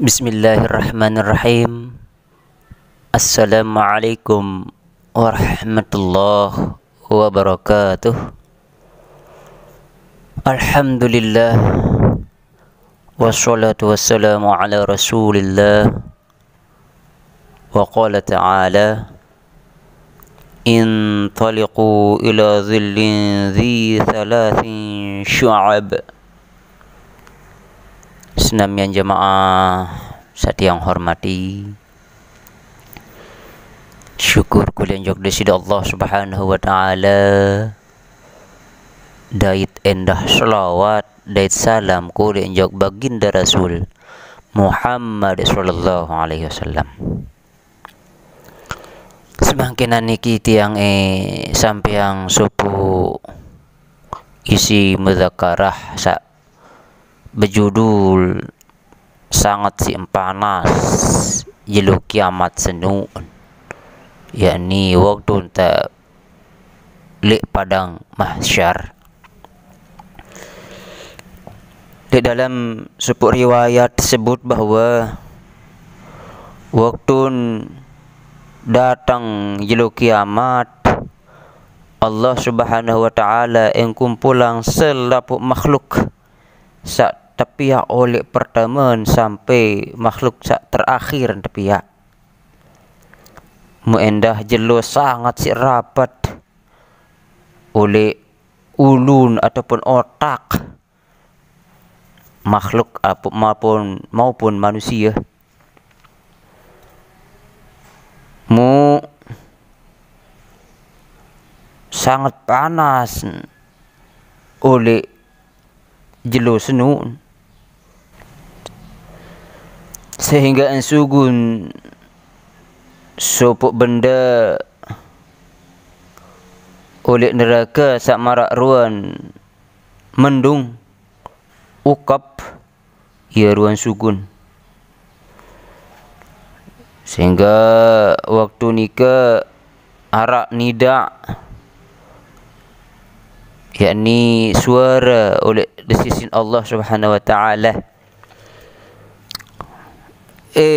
Bismillahirrahmanirrahim. Assalamualaikum warahmatullahi wabarakatuh. Alhamdulillah, wassalatu wassalamu ala rasulillah. Wa qala ta'ala, intaliqu ila dhillin dhi thalathin syu'ab. Senamian jamaah saat yang hormati, syukur kulian jog desida Allah subhanahu wa ta'ala. Dait endah salawat, dait salam kulian jog baginda Rasul Muhammad sallallahu alaihi wasallam. Semakin niki tiang sampai yang supu isi mudzakarah sa berjudul sangat si panas jelu kiamat senu, yakni waktu tak lek padang mahsyar. Di dalam sebuah riwayat tersebut bahawa waktu datang jelu kiamat, Allah subhanahu wa ta'ala yang kumpulang selapuk makhluk sak tepiak oleh pertama sampai makhluk sak terakhir tepiak. Muendah jelo sangat si rapat oleh ulun ataupun otak makhluk maupun manusia. Mu sangat panas oleh jelo senu, sehingga ensugun sopok benda oleh neraka sak marak ruan mendung ukap ia ruan sugun, sehingga waktu nika arak nida, yakni suara oleh desisin Allah subhanahu wa ta'ala,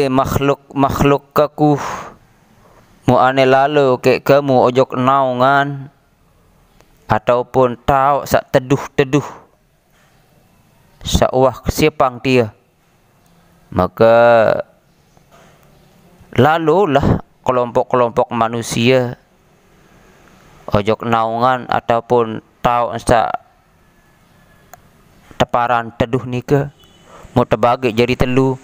makhluk kaku mu ane lalu ke kamu ojok naungan ataupun tau sak teduh sak wah siapang dia, maka lalulah kelompok-kelompok manusia ojok naungan ataupun tau sak teparan teduh nika mau terbagi jadi telu.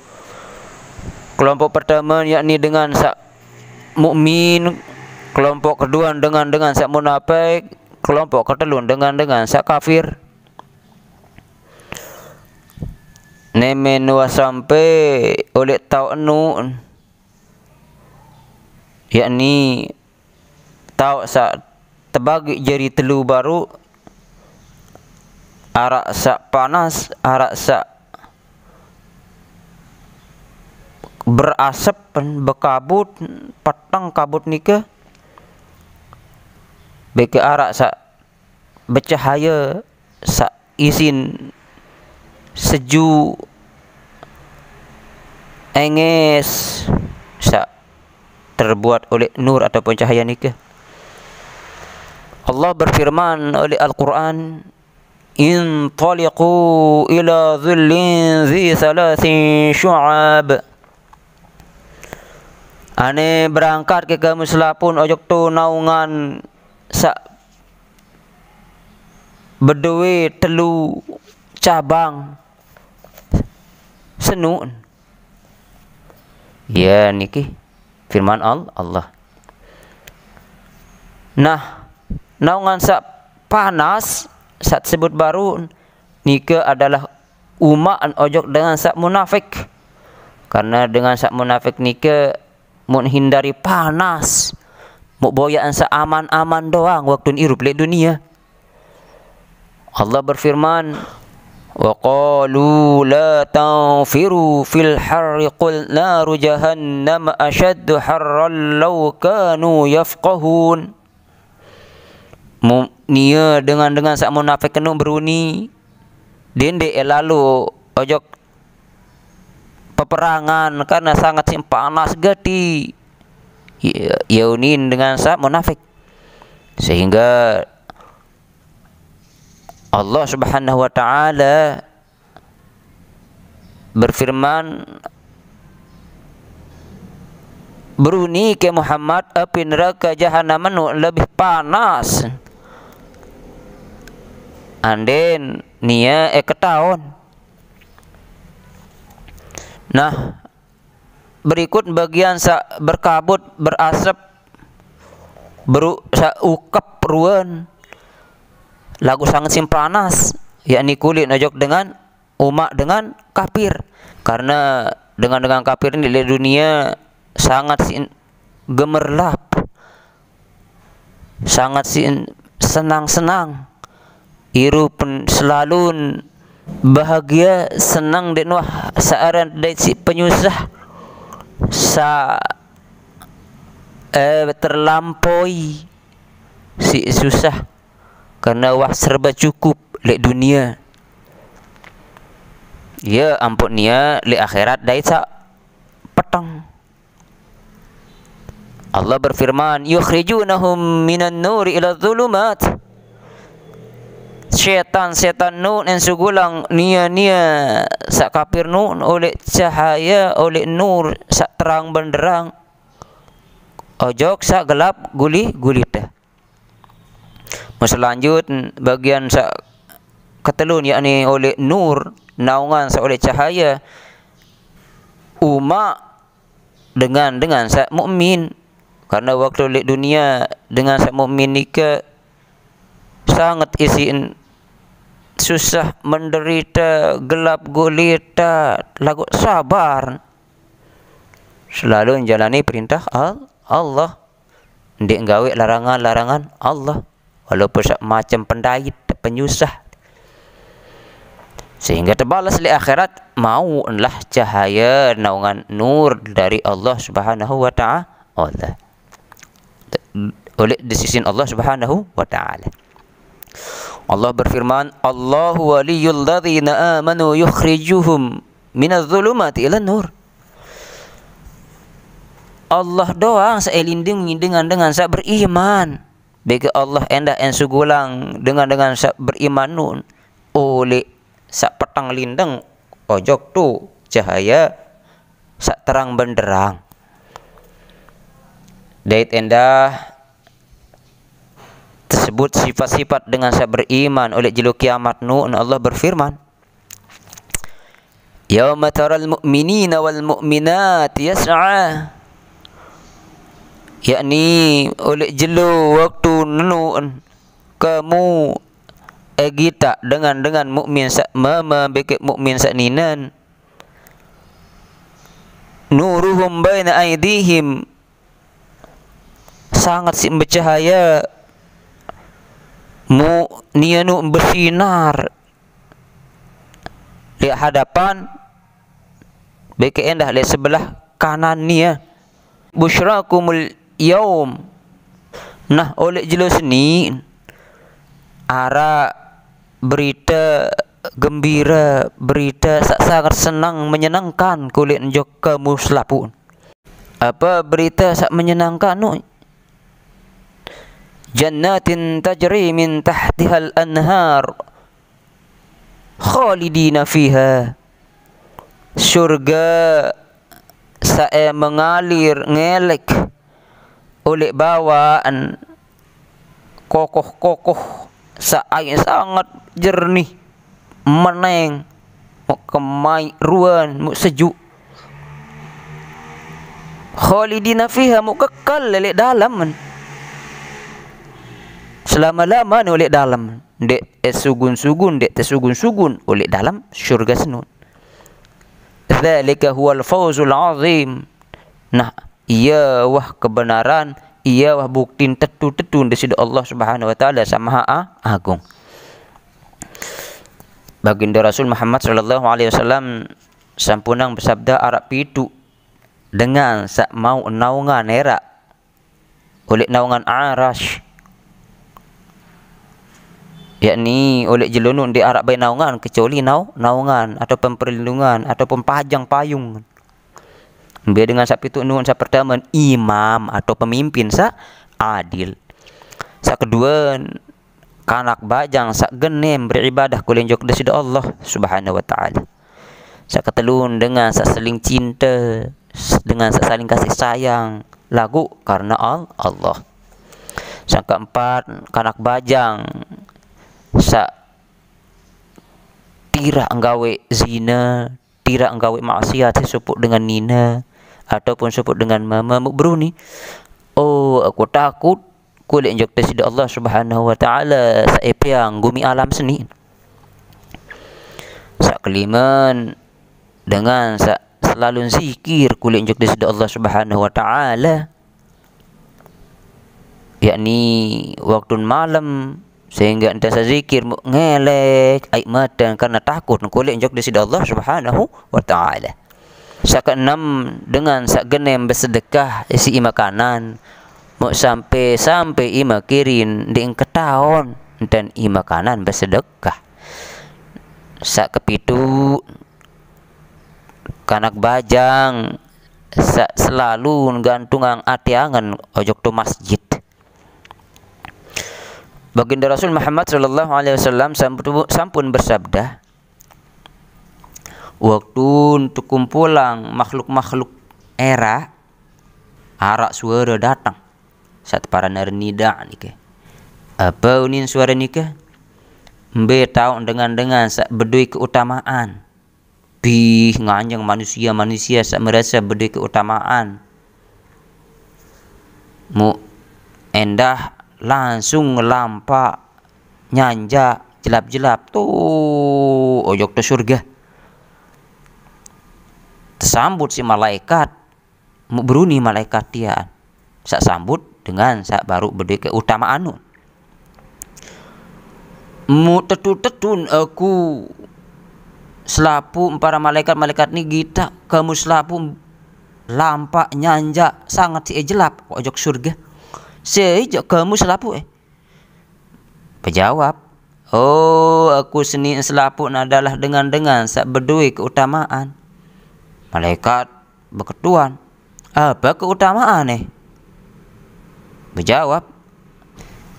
Kelompok pertama yakni dengan sak mukmin, kelompok kedua dengan sak munafik, kelompok ketelu dengan sak kafir. Nemen wa sampai oleh tau enu, yakni tau sak terbagi jadi telu baru, arak sak panas, arak sak berasap bekabut petang kabut nika, beke arak sak bercahaya sak isin sejuk enges sak terbuat oleh nur ataupun cahaya nika. Allah berfirman oleh Al-Quran, intaliqu ila dhillin dhi thalathin syu'ab. Ane berangkat ke kamu selapun ojok tu naungan sak berdua telu cabang senu. Ya niki firman Allah. Nah, naungan sak panas sak sebut baru nika adalah umat ojok dengan sak munafik, karena dengan sak munafik nika menghindari panas, mau boyaan sak aman-aman doang waktu hidup di dunia. Allah berfirman, wa qalu la tanfiru fil harri qul naru jahannam ashaddu harran law kanu yafqahun. Nia dengan sak munafik kena beruni dende lalu ojok peperangan karena sangat panas gati yaunin dengan sak munafik, sehingga Allah Subhanahu wa taala berfirman, beruni ke Muhammad api neraka jahanam lebih panas anden nia ketahuan. Nah, berikut bagian sa berkabut berasap beru sa ukap ruan lagu sangat panas, yakni kulit nojok dengan umat dengan kafir. Karena dengan kafir ini di dunia sangat gemerlap, sangat senang-senang, iru selalu bahagia senang dan wah searan dari si penyusah sa terlampaui si susah karena wah serba cukup le dunia. Ya ampun nia le akhirat dari sa petang. Allah berfirman, yukhrijunahum minan nuri ila dhulumat. Setan nun yang sugulang nia sak kafir nun oleh cahaya oleh nur sak terang benderang ojok sak gelap gulita. Selanjut bagian sak ketelun yakni oleh nur naungan sak oleh cahaya umat dengan sak mukmin. Karena waktu di dunia dengan sak mukmin nikah sangat isiin susah menderita gelap gulita lagu sabar selalu menjalani perintah Allah, ndik gawe larangan Allah walaupun sak macam pendait penyusah, sehingga terbalas di akhirat maulah cahaya naungan nur dari Allah Subhanahu wa taala oleh di sisi Allah Subhanahu wa taala. Allah berfirman, Allahu waliyul ladzina amanu yukhrijuhum minadz zulumati ilan nur. Allah doang saya lindungi dengan saya beriman. Bagi Allah endah en sugulang dengan saya beriman nun oleh sak petang lindeng ojok tu cahaya sak terang benderang. Dait endah tersebut sifat-sifat dengan saya beriman oleh jelu kiamat nun Allah berfirman, yauma taral mu'minina wal mu'minat yas'a, yakni oleh jelu waktu nun kamu kita dengan mukmin sak mama beke mukmin sak ninan nuruhum baina aidihim sangat bercahaya nianu bersinar lihat hadapan beke endah lihat sebelah kanan nia busyrakumul yaum. Nah oleh jelas ni ara berita gembira berita sangat senang menyenangkan kulit njok kamu selapun apa berita sak menyenangkan nu jannatin tajri min tahtihal anhar khalidina fiha, surga saya mengalir ngelek oleh bawaan kokoh air sangat jernih meneng kemai ruan mu sejuk khalidina fiha mu kekal lelek dalam selama-lama oleh dalam dek sugun-sugun dek tersugun-sugun oleh dalam syurga senun. Dzalika huwal fawzul azim. Nah, ia wah kebenaran, ia wah bukti tetu-tetu di sisi Allah Subhanahu wa taala sama agung. Baginda Rasul Muhammad sallallahu alaihi wasallam sampunang bersabda Arab pitu dengan sak mau naungan era oleh naungan arash, yakni oleh jelunun di Arab bayi naungan kecuali naungan atau perlindungan ataupun pajang payung. Be dengan sak pitu nuhun sak pertama imam atau pemimpin sak adil. Sak kedua kanak bajang sak genem beribadah kulenjok desida Allah Subhanahu wa taala. Sak ketelun dengan sak saling cinta, dengan sak saling kasih sayang lagu karena Allah. Sak keempat kanak bajang sak tira nggawe zina, tira nggawe maksiat suput dengan nina ataupun suput dengan mama beruni. Oh, aku takut kulit njok tesida Allah Subhanahu wa taala saepiang gumi alam seni. Sak kelima dengan selalu zikir kulit njok tesida Allah Subhanahu wa taala, yakni waktu malam sehingga entah zikir ngelek air mata karena takut kulit njok tesida Allah Subhanahu wa taala. Sak keenam dengan sak genem bersedekah isi makanan mau sampai ima kirin di ketaon dan ima kanan bersedekah. Sak kepitu kanak bajang sak selalu gantungan atiangan ojok tu masjid. Baginda Rasul Muhammad sallallahu alaihi wasallam sampun bersabda, waktu untuk kumpulan makhluk-makhluk era arak suara datang saat para nida nikah. Apa unin suara nikah? Mbe tahu dengan sak berdui keutamaan. Bih nganjang manusia sak merasa berdui keutamaan. Mu endah langsung lampak nyanja jelap-jelap tuh ojok ke surga. Tersambut si malaikat, mu beruni malaikat dia. Sak sambut dengan sak baru berdui keutamaan nu. Mu tetun aku selapu para malaikat ni gita kamu selapu lampak nyanja sangat si jelap ojok surga. Sejak kamu selapu Pejawab, oh aku seni selapu adalah dengan sak berdui keutamaan. Malaikat berketuan, apa keutamaan Berjawab,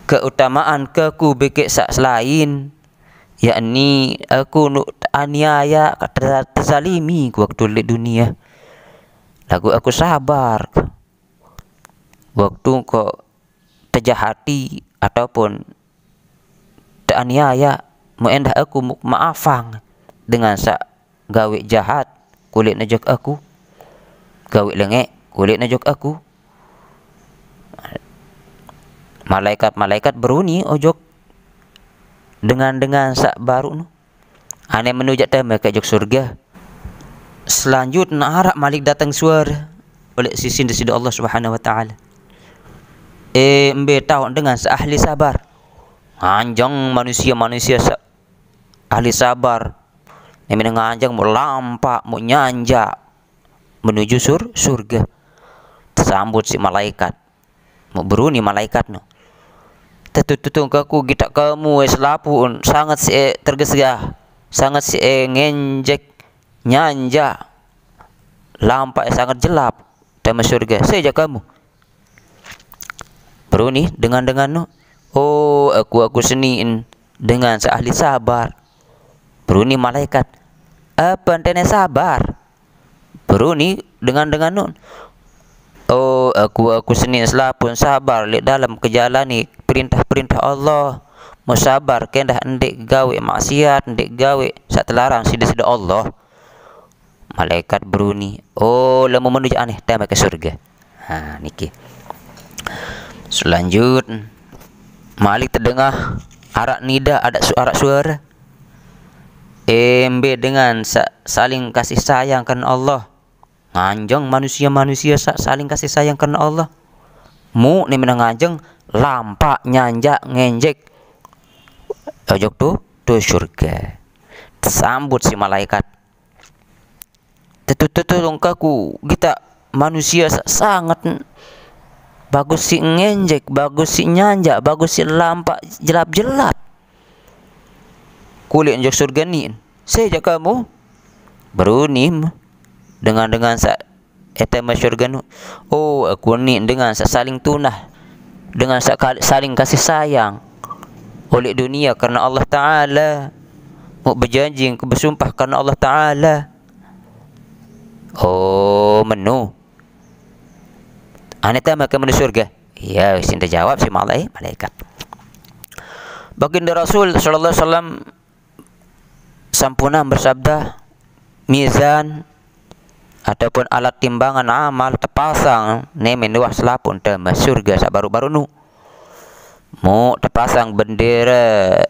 keutamaan keku bekek sak selain, yakni aku nuk aniaya terzalimi waktu di dunia. Lagu aku sabar waktu kok terjahati ataupun teraniaya, mu endah aku maafang dengan sak gawe jahat kulit najak aku, gawe lengek kulit najak aku. Malaikat beruni ojok dengan sak baru nu. Ane menujak tema ke ojok surga. Selanjutnya harap malik datang suara oleh sisi desida Allah Subhanahu wa taala. Mbe tahu dengan ahli sabar. Anjang manusia sak ahli sabar. Yang nganjang mau lampak, mau nyanja menuju surga. Tersambut si malaikat. Mau beruni malaikat no. Tetutung kaku kita kamu selapu sangat si tergesa, sangat si ngenjek nyanja lampak sangat jelap tema surga. Saja kamu beruni dengan no. Oh aku seniin dengan seahli sabar. Beruni malaikat, apa antene sabar? Beruni dengan no. Oh aku seni selapun sabar li dalam kejalani perintah Allah. Mau sabar kendah endek gawe maksiat, endek gawe sak telarang sida Allah. Malaikat beruni, oh lemu menuju aneh tema ke surga. Ha niki. Selanjut malik terdengar arak nida ada suara. Embe dengan saling kasih sayang karena Allah. Nganjeng manusia saling kasih sayang karena Allah. Mu ni menanganjeng lampak nyanja ngenjek ojok tu surga. Tersambut si malaikat. Tetulung kaku kita manusia sangat bagus si ngenjek, bagus si nyanja, bagus si lampak jelap-jelap. Kulit ojok surga ni. Sejak kamu berunim dengan eta masyurga nu. Oh, aku ni dengan saling tunah, dengan saling kasih sayang oleh dunia karena Allah Ta'ala, mau berjanji bersumpah karena Allah Ta'ala. Oh, menu aneta maka menu surga. Ya, sinta jawab si malaikat. Baginda Rasul sallallahu alaihi wasallam sampuna bersabda, mizan ataupun alat timbangan amal terpasang nemen luas lapun tema surga sak baru-baru nu. Mu terpasang bendera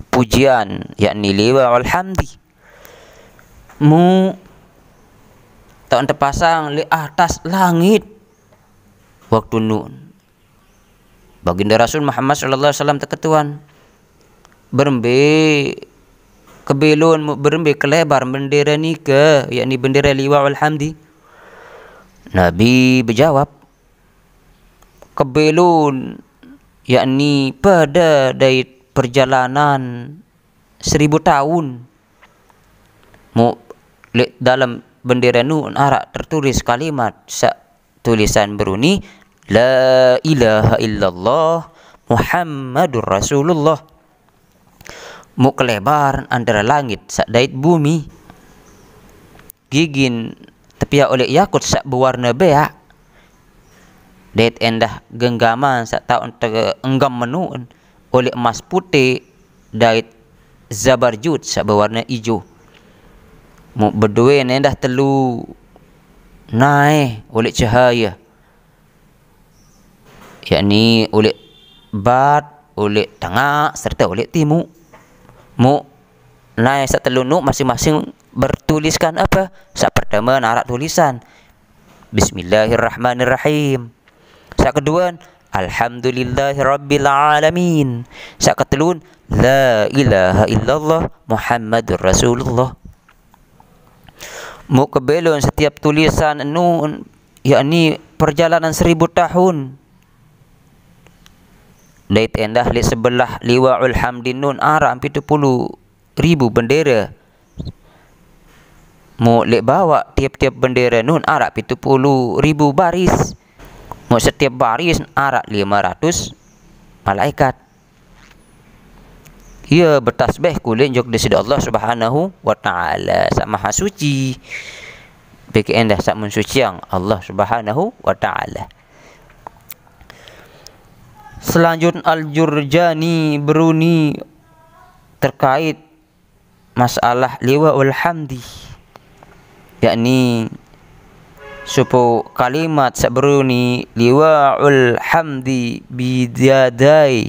pujian yakni liwa wal hamdi. Mu tak terpasang di atas langit waktu nun. Baginda Rasul Muhammad sallallahu alaihi wasallam terketuan berembe kebelun berembe kelebar bendera nika yakni bendera liwa wal hamdi. Nabi berjawab, kebelun yakni pada dari perjalanan 1000 tahun. Mu dalam bendera nun arak tertulis kalimat tulisan beruni la ilaha illallah Muhammadur Rasulullah. Mu kelebar antara langit sak dait bumi, gigin tepiak oleh yakut sak berwarna beak, dait endah genggaman sak taun enggam menun oleh emas putih, dait zabarjud sak berwarna hijau. Mu berdua endah telu naik oleh cahaya, yakni oleh bat, oleh tengah serta oleh timur. Mu naik sak telu nu masing-masing bertuliskan apa? Sak pertama narak tulisan Bismillahirrahmanirrahim. Sak kedua Alhamdulillahirabbil alamin. Sak ketelun la ilaha illallah Muhammadur Rasulullah. Mu kebelon setiap tulisan nun yakni perjalanan 1000 tahun. Dait endah li sebelah liwaul hamdin nun arak 70.000 bendera. Mu lek bawa tiap-tiap bendera nun arak 70.000 baris. Mu setiap baris arak 500 malaikat. Ia bertasbih kulit jok di sisi Allah Subhanahu wa taala, sak maha suci. Bagi endah sak mensuciang Allah Subhanahu wa taala. Selanjutnya Al-Jurjani beruni terkait masalah liwaul hamdi, yakni supo kalimat sabruni liwaul hamdi bidadai,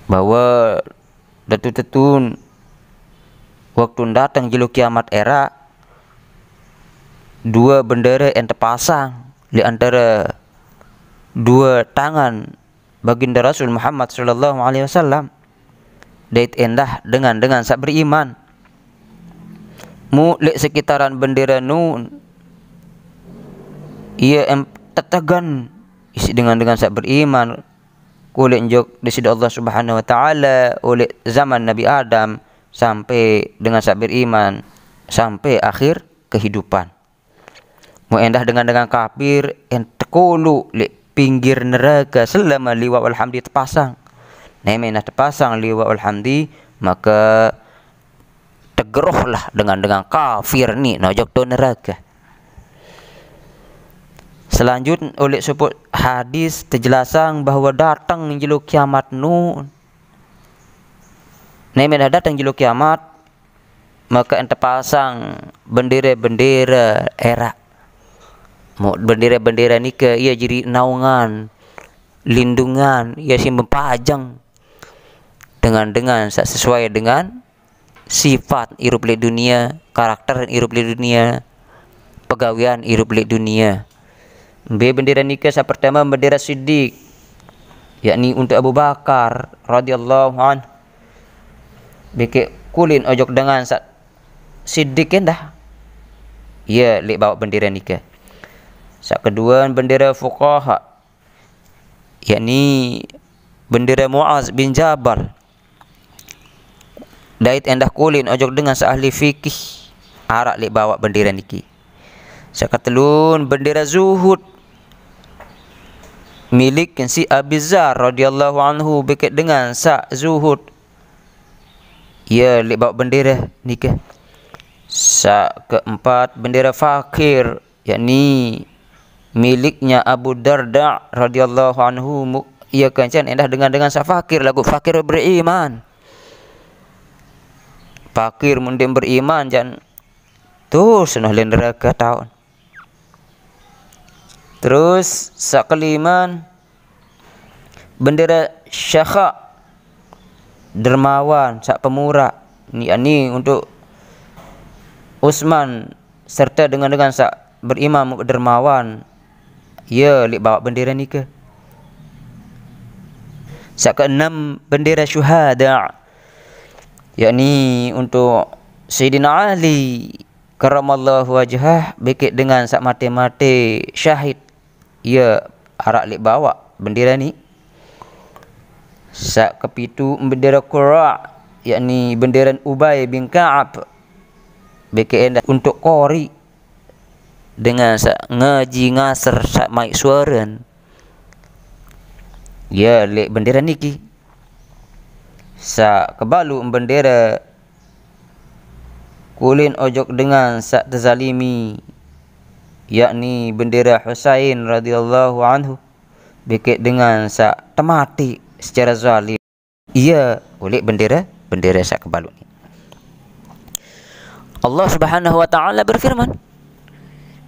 bahwa datu-tetun waktu datang jelu kiamat era dua bendera yang terpasang di antara dua tangan baginda Rasul Muhammad sallallahu alaihi wasallam. Dait endah dengan sak beriman. Mu lek sekitaran bendera nun ia tetegan isi dengan sak beriman kulit jok di sisi Allah Subhanahu wa taala oleh zaman Nabi Adam sampai dengan sak beriman sampai akhir kehidupan. Mu endah dengan kafir yang tekulu lek pinggir neraka selama liwa wal hamdi terpasang. Nemenah terpasang liwa wal hamdi, maka tegerohlah dengan kafir ni nojok to neraka. Selanjutnya oleh sebut hadis terjelasang bahawa datang jelu kiamat nun. Nemenah datang jelu kiamat, maka ente pasang bendera-bendera era. Bendera-bendera ni ke ia jadi naungan, lindungan, ia si mempajang dengan sesuai dengan sifat hidup di dunia, karakter hidup di dunia, pegawaian hidup di dunia. Bendera ni ke pertama bendera Siddiq, yakni untuk Abu Bakar radhiyallahu an. Beke kulin ojok dengan Siddiq kan dah. Ia lek bawa bendera ni ke. Sak kedua bendera fuqaha, yakni bendera Muaz bin Jabal. Dait endah kulin ojok dengan seahli fikih arak lek bawa bendera niki. Sakatelun bendera zuhud milik si Abi Dzar radhiyallahu anhu berkait dengan sak zuhud. Ia bawa bendera nikah. Sak keempat bendera fakir, yakni miliknya Abu Darda radhiyallahu anhu. Ia kancan endah dengan sak fakir lagu fakir beriman. Fakir mundin beriman jan tu senah neraka tahun. Terus sak kelima bendera syakha dermawan, sak pemurah. Ini untuk Utsman serta dengan sak beriman dermawan. Ya bawa bendera ni ke. Sak keenam bendera syuhada, yakni untuk Sayyidina Ali karamallahu wajhah berkait dengan sak mati-mati syahid. Ia arak bawa bendera ni. Sak kepitu bendera Qura, yakni bendera Ubay bin Ka'ab berkait untuk qori dengan sak ngaji ngasar sak maik suaran. Ya bendera niki. Sak kebalu bendera kulin ojok dengan sak terzalimi, yakni bendera Husain radhiyallahu anhu berkait dengan sak temati secara zalim. Ia oleh bendera sak kebalu ni. Allah Subhanahu wa taala berfirman,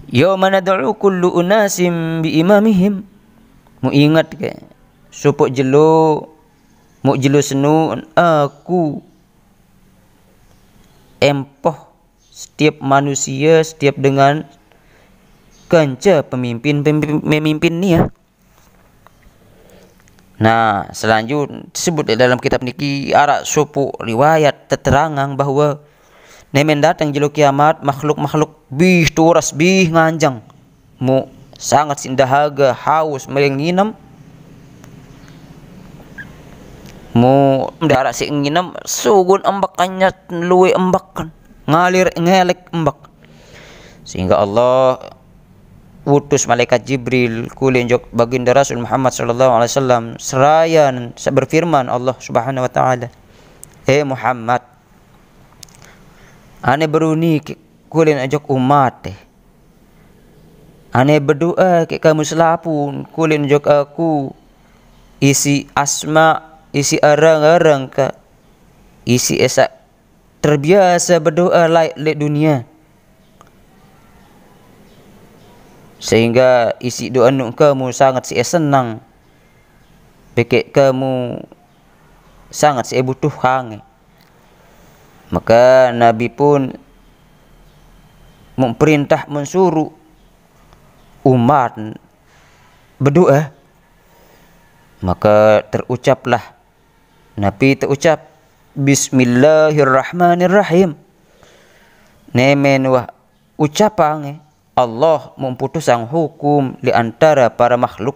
"Yauma nad'u kullu unasim bi imamihim." Mu ingat ke supuk jelo mu jelo senu aku empoh setiap manusia setiap dengan kenca pemimpin ni ya. Nah, selanjutnya disebut dalam kitab niki arak supuk riwayat teterangan bahawa nemen datang jelo kiamat makhluk-makhluk bih turas bih nganjang mu sangat sindahaga haus menginam mu darat si nginam sugun embak anyat luwe embak kan ngalir ngelek embak, sehingga Allah utus malaikat Jibril kulin jok baginda Rasul Muhammad sallallahu alaihi wasallam serayan berfirman Allah Subhanahu wa taala, Muhammad, ane beruni kulin ajak umat ane berdoa ke kamu selapun kulin ajak aku isi asma isi arang-arang ka isi esak terbiasa berdoa laik dunia, sehingga isi doa nuk kamu sangat senang bekek kamu sangat butuh hang. Maka Nabi pun memperintah mensuruh umat berdoa. Maka terucaplah Nabi terucap Bismillahirrahmanirrahim. Nemen wah ucapan Allah memputuskan hukum di antara para makhluk.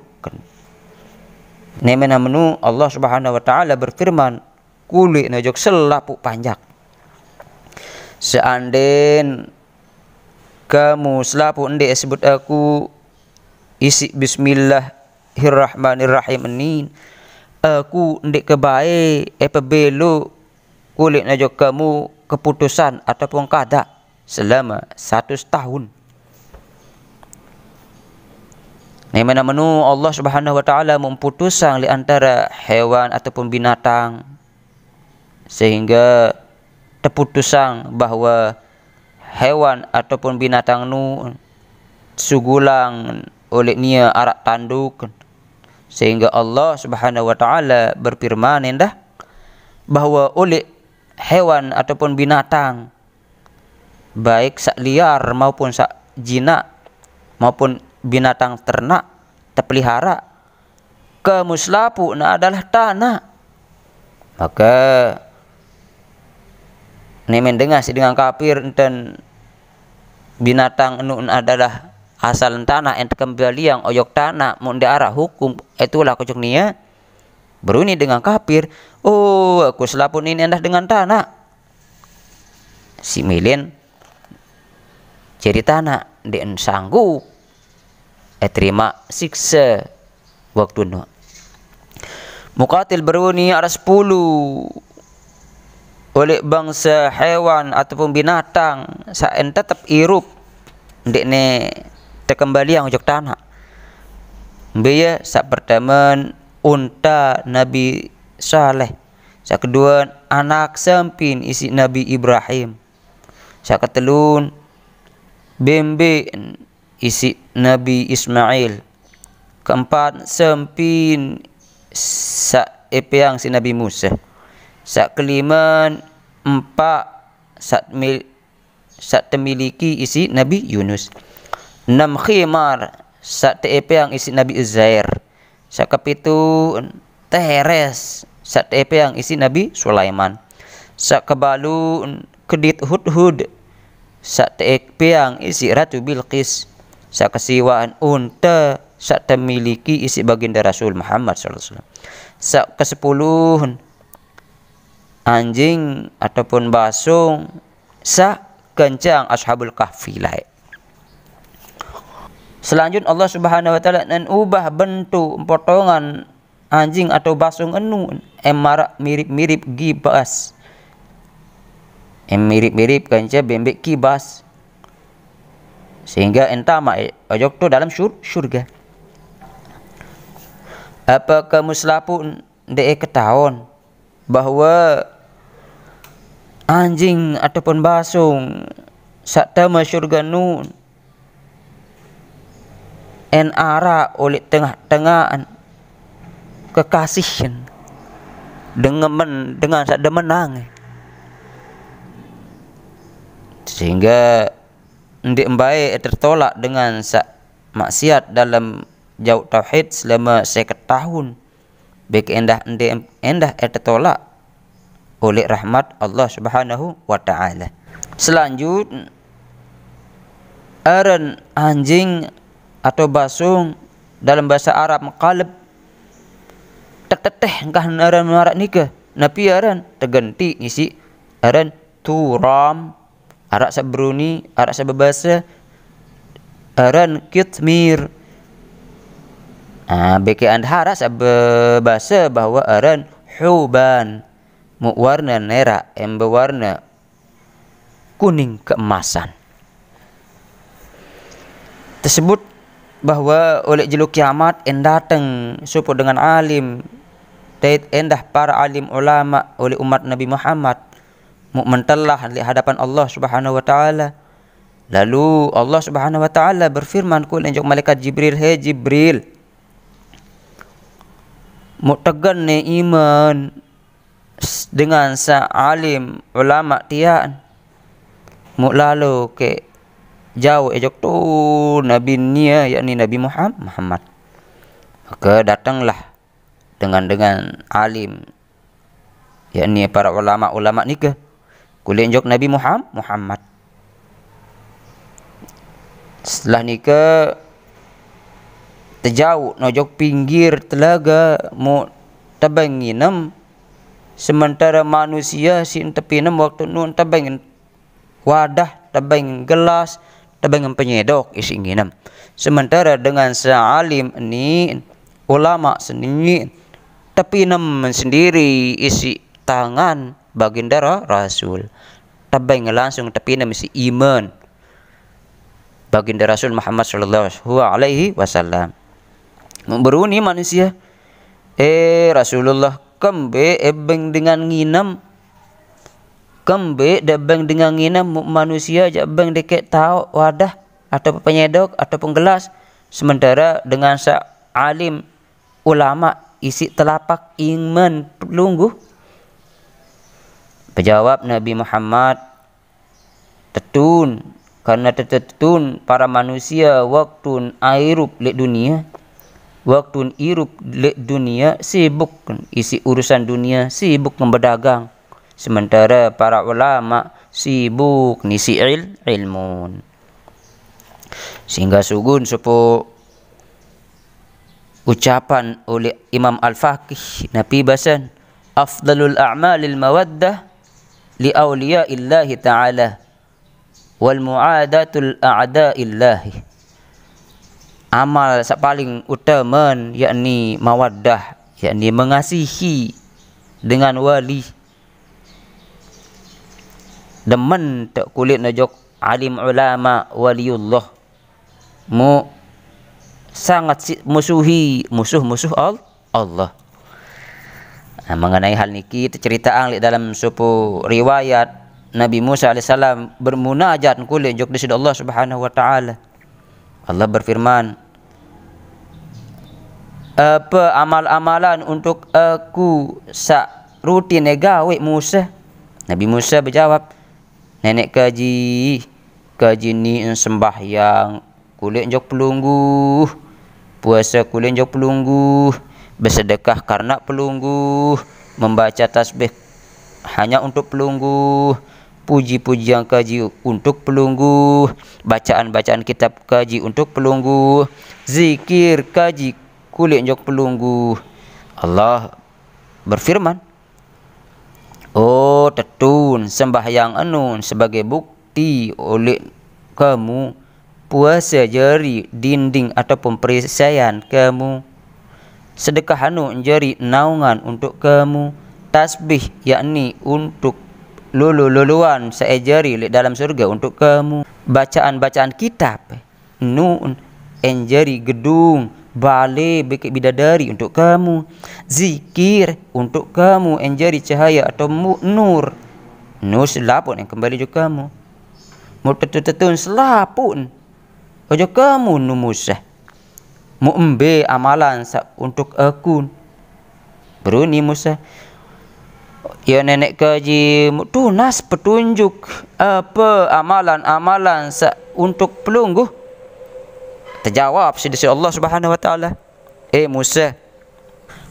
Nemen amanu Allah Subhanahu wa taala berfirman, kulit najok selapuk panjang. Seanden kamu selapuk ndek sebut aku isi Bismillahirrahmanirrahim ini, aku ndek kebaik pebelo kulit najok kamu keputusan ataupun kada selama 100 tahun. Nemana menu Allah Subhanahu wa taala memputuskan di antara hewan ataupun binatang, sehingga terputusang bahawa hewan ataupun binatang nu sugulang oleh nia arak tanduk, sehingga Allah Subhanahu wa taala berfirman endah bahawa oleh hewan ataupun binatang baik sak liar maupun sak jinak maupun binatang ternak terpelihara kemuslapu na adalah tanah. Maka ni mendengar si dengan kafir dan binatang nu adalah asal tanah yang kembali yang oyok tanah mun arah hukum itulah kocok nia beruni dengan kafir, oh aku selapun ini anda dengan tanah si milen cerita nak dia sanggup terima siksa waktu nu. Muqatil beruni ada 10 oleh bangsa hewan ataupun binatang saen tetap irup ndek ne terkembali yang ujok tanah. Biya sak pertama unta Nabi Saleh, sak kedua anak sempin isi Nabi Ibrahim, sak ketelun bembe isi Nabi Ismail, keempat sempin sak epeang si Nabi Musa, sak kelima sak temiliki isi Nabi Yunus, 6 khimar sak tepeang isi Nabi Uzair, sak kepitu teres sak tepeang isi Nabi Sulaiman, sak kebalu kedit hudhud sak tepeang isi Ratu Bilqis, sak kesiwaan unta sak temiliki isi baginda Rasul Muhammad SAW, sak ke-10 anjing ataupun basung sak kencang ashabul kahfi lah. Selanjutnya Allah Subhanahu wa taala nan ubah bentuk potongan anjing atau basung enu marak mirip-mirip gibas, mirip-mirip kanca bembek kibas, sehingga entama ojok tu dalam syurga. Apa kamu selapun dek ketahuan bahwa anjing ataupun basung saktama syurga nun en ara oleh tengah-tengahan kekasih dengan sak demenang, sehingga ndik embae tertolak dengan sak maksiat dalam jauh tauhid selama 50 tahun. Baik endah tertolak oleh rahmat Allah Subhanahu wa taala. Selanjutnya aran anjing atau basung dalam bahasa Arab qalb teteh kan aran marak nikah napi aran terganti isi aran turam arak sabruni arak sababasa aran kitmir. Bagi anda harap sababasa bahwa aran huban warna merah yang berwarna kuning keemasan tersebut, bahwa oleh jeluk kiamat en datang supo dengan alim dait endah para alim ulama oleh umat Nabi Muhammad mentelah di hadapan Allah Subhanahu wa taala. Lalu Allah Subhanahu wa taala berfirman kul enjok malaikat Jibril, "Hei Jibril, mutegan ne iman dengan sa alim ulama tian mu lalu ke jauh ejok tu nabi nia yakni Nabi Muhammad." Maka datanglah dengan alim yakni para ulama nikah kuli ejok Nabi Muhammad. Setelah nikah terjauh nojok pinggir telaga mu tabanginem, sementara manusia si tepinem waktu nun tabangin wadah, tabangin gelas, tabangin penyedok isi nginem. Sementara dengan sealim ini ulama sendiri tepinem sendiri isi tangan baginda Rasul, tabangin langsung tepinem isi iman baginda Rasul Muhammad sallallahu alaihi wasallam. Beruni manusia Rasulullah kembe ebeng dengan nginam, kembe debeng dengan nginam manusia jabeng deket tahu wadah atau penyedok atau penggelas, sementara dengan sa alim ulama isi telapak iman pelungguh. Berjawab Nabi Muhammad, tetun karena tetun para manusia waktu airup lek dunia, waktu irup lek dunia sibuk isi urusan dunia, sibuk berdagang, sementara para ulama sibuk ngisi ilmun. Sehingga sugun supo ucapan oleh Imam Al-Faqih Nabi Basan, afdalul a'malil mawaddah li awliya illahi ta'ala wal mu'adatul a'da'illahi. Amal sak paling utama yakni mawaddah, yakni mengasihi dengan wali. Demen tak kulit najok alim ulama waliullah. Mu sangat musuhi musuh-musuh Allah. Mengenai hal niki terceritaan dalam suatu riwayat Nabi Musa alaihissalam bermunajat kulit jok di Allah Subhanahu wa taala. Allah berfirman, apa amal-amalan untuk aku sak rutin gawe Musa? Nabi Musa berjawab, nenek kaji ni sembahyang kulit jok pelunggu, puasa kulit jok pelunggu, bersedekah karena pelunggu, membaca tasbih hanya untuk pelunggu, puji-pujian kaji untuk pelunggu, bacaan-bacaan kitab kaji untuk pelunggu, zikir kaji kulit jok pelunggu. Allah berfirman, oh tetun sembahyang anu sebagai bukti oleh kamu, puasa jari dinding ataupun perisaian kamu, sedekah anu jari naungan untuk kamu, tasbih yakni untuk lulu-luluan seejari dalam surga untuk kamu, bacaan-bacaan kitab nun enjari gedung bale beki bidadari untuk kamu, zikir untuk kamu enjari cahaya atau nur selapun yang kembali juga kamu, mutetun selapun ojo kamu nu Musa mu embe amalan untuk aku. Beruni Musa, ya nenek kaji tunas petunjuk apa amalan-amalan untuk pelunggu. Terjawab si Allah Subhanahu wa taala, Musa,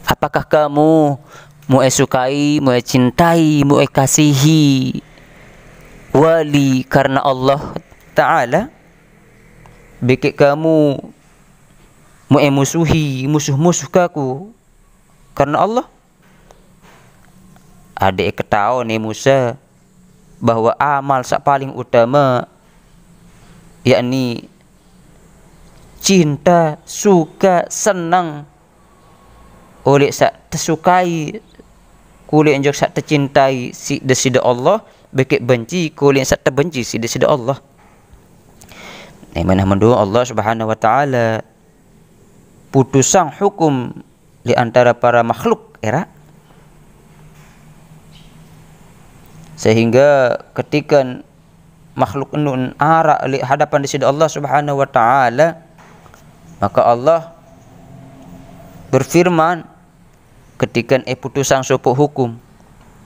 apakah kamu mu sukai, mu cintai, mu kasihi wali karena Allah taala? Bikik kamu mu musuhi musuh-musuh kaku karena Allah? Adik ketahu nih Musa bahwa amal sak paling utama yakni cinta, suka, senang oleh sak tersukai kulit enjok sak tercintai si desida Allah, bekik benci kulit sak terbenci si desida Allah. Mana mendoa Allah Subhanahu wa taala putusan hukum di antara para makhluk era, sehingga ketika makhluk nun arak li hadapan desida Allah Subhanahu wa taala, maka Allah berfirman ketika putusan suatu hukum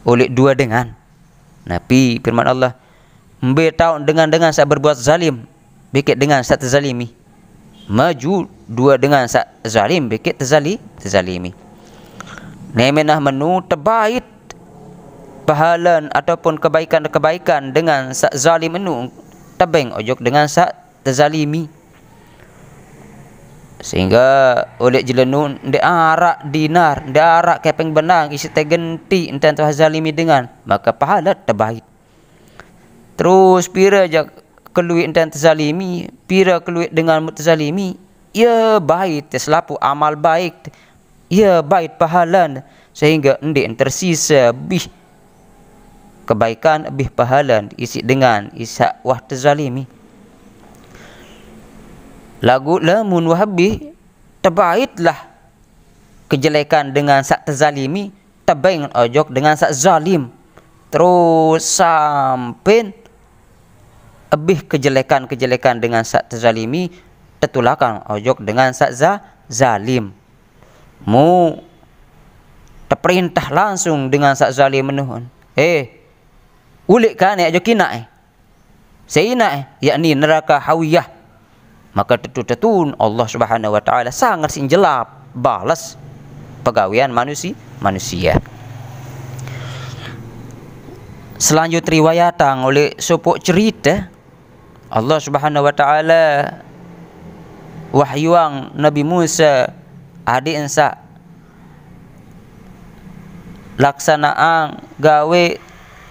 oleh dua dengan Nabi, firman Allah, mbe tahu dengan sak berbuat zalim bikit dengan sak terzalimi, maju dua dengan sak zalim bikit terzalimi. Nemenah menu terbaik pahalan ataupun kebaikan dengan sak zalim menu tabeng ojok dengan sak terzalimi. Sehingga oleh jelenun ndak arak dinar, ndak arak kepeng benang isi tegenti enten tu zalimi dengan, maka pahala terbaik. Terus pira jak keluit enten terzalimi, pira keluit dengan mutazalimi, ya baik selapu amal baik, ya baik pahala, sehingga ndak tersisa bih kebaikan bih pahala isi dengan isa wah terzalimi. Lagu lamun wahabi terbaiklah kejelekan dengan sak terzalimi tabeng ojok dengan sak zalim, terus sampai lebih kejelekan dengan sak terzalimi tertulakan ojok dengan sak zalim. Mu terperintah langsung dengan sak zalim menuhun, ulik kan ojok kina seina yakni neraka hawiyah. Maka tetun Allah Subhanahu wa taala sangat sinjelap balas pegawaian manusia. Selanjut riwayatan oleh sopok cerita Allah Subhanahu wa taala wahyuang Nabi Musa adik ensa laksanaan gawe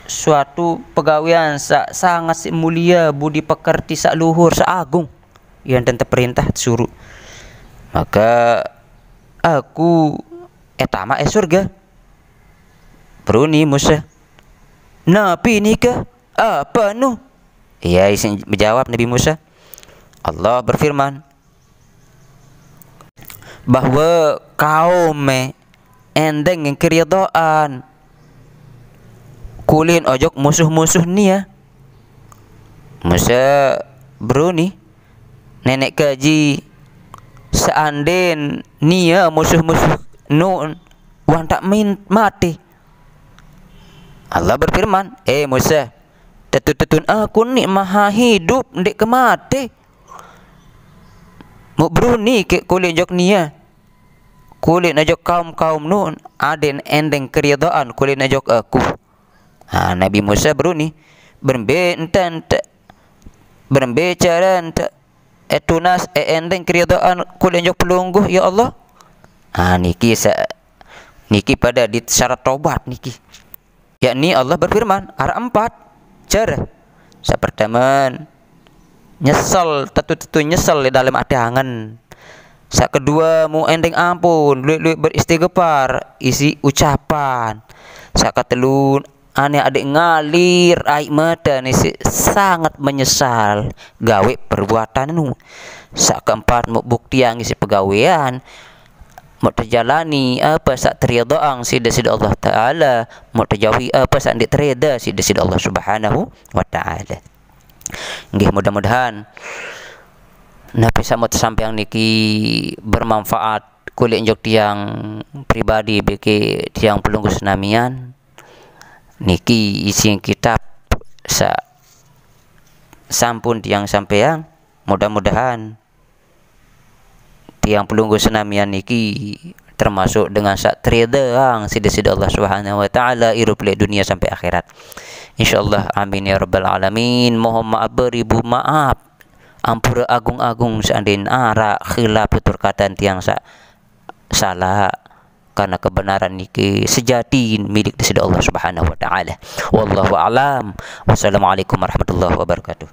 suatu pegawaian sangat mulia, budi pekerti sak luhur, sak agung yang dan terperintah suruh. Maka aku etama surga. Beruni Musa. Nabi ni ke? Apa nu? Ia isin menjawab Nabi Musa. Allah berfirman bahwa kaum endeng yang keridaan kulin ojok musuh-musuh ni ya. Musa beruni nenek kaji seanden ni ya musuh-musuh nun wan tak mati. Allah berfirman, Musa, tetun aku ni maha hidup ndik ke mati. Mau beruni ke kulin jok ni ya. Kulin ajok kaum-kaum nun aden endeng keridaan kulin ajok aku. Nabi Musa beruni berbicara etunas endeng keridaan kulin ajok pelungguh ya Allah. Niki pada di syarat taubat niki. Yakni Allah berfirman ada 4 cara. Yang pertama nyesal, tentu nyesal di dalam hati angan. Sak kedua mu ending ampun, luit-luit beristighfar, isi ucapan. Sak ketelu ane adik ngalir air mata ni sangat menyesal gawe perbuatan nu. Sak keempat mu bukti yang isi pegawaian, mu terjalani apa sak teridoang sida Allah Taala, mu terjauhi apa sak ndik tereda sida Allah Subhanahu wa taala. Nggih mudah-mudahan Nabi samut sampai yang niki bermanfaat kulit jok tiang pribadi bagi tiang pelunggu senamian niki isi kitab sampun tiang sampeang. Mudah-mudahan tiang pelunggu senamian niki termasuk dengan sak tridang sida Allah Subhanahu wa taala hidup di dunia sampai akhirat. Insyaallah amin ya rabbal alamin. Mohon maaf beribu maaf. Ampura agung-agung seandainya ara khilaf perkataan tiang salah karena kebenaran niki sejati milik dari Allah Subhanahu wa taala. Wallahu a'lam. Wassalamualaikum warahmatullahi wabarakatuh.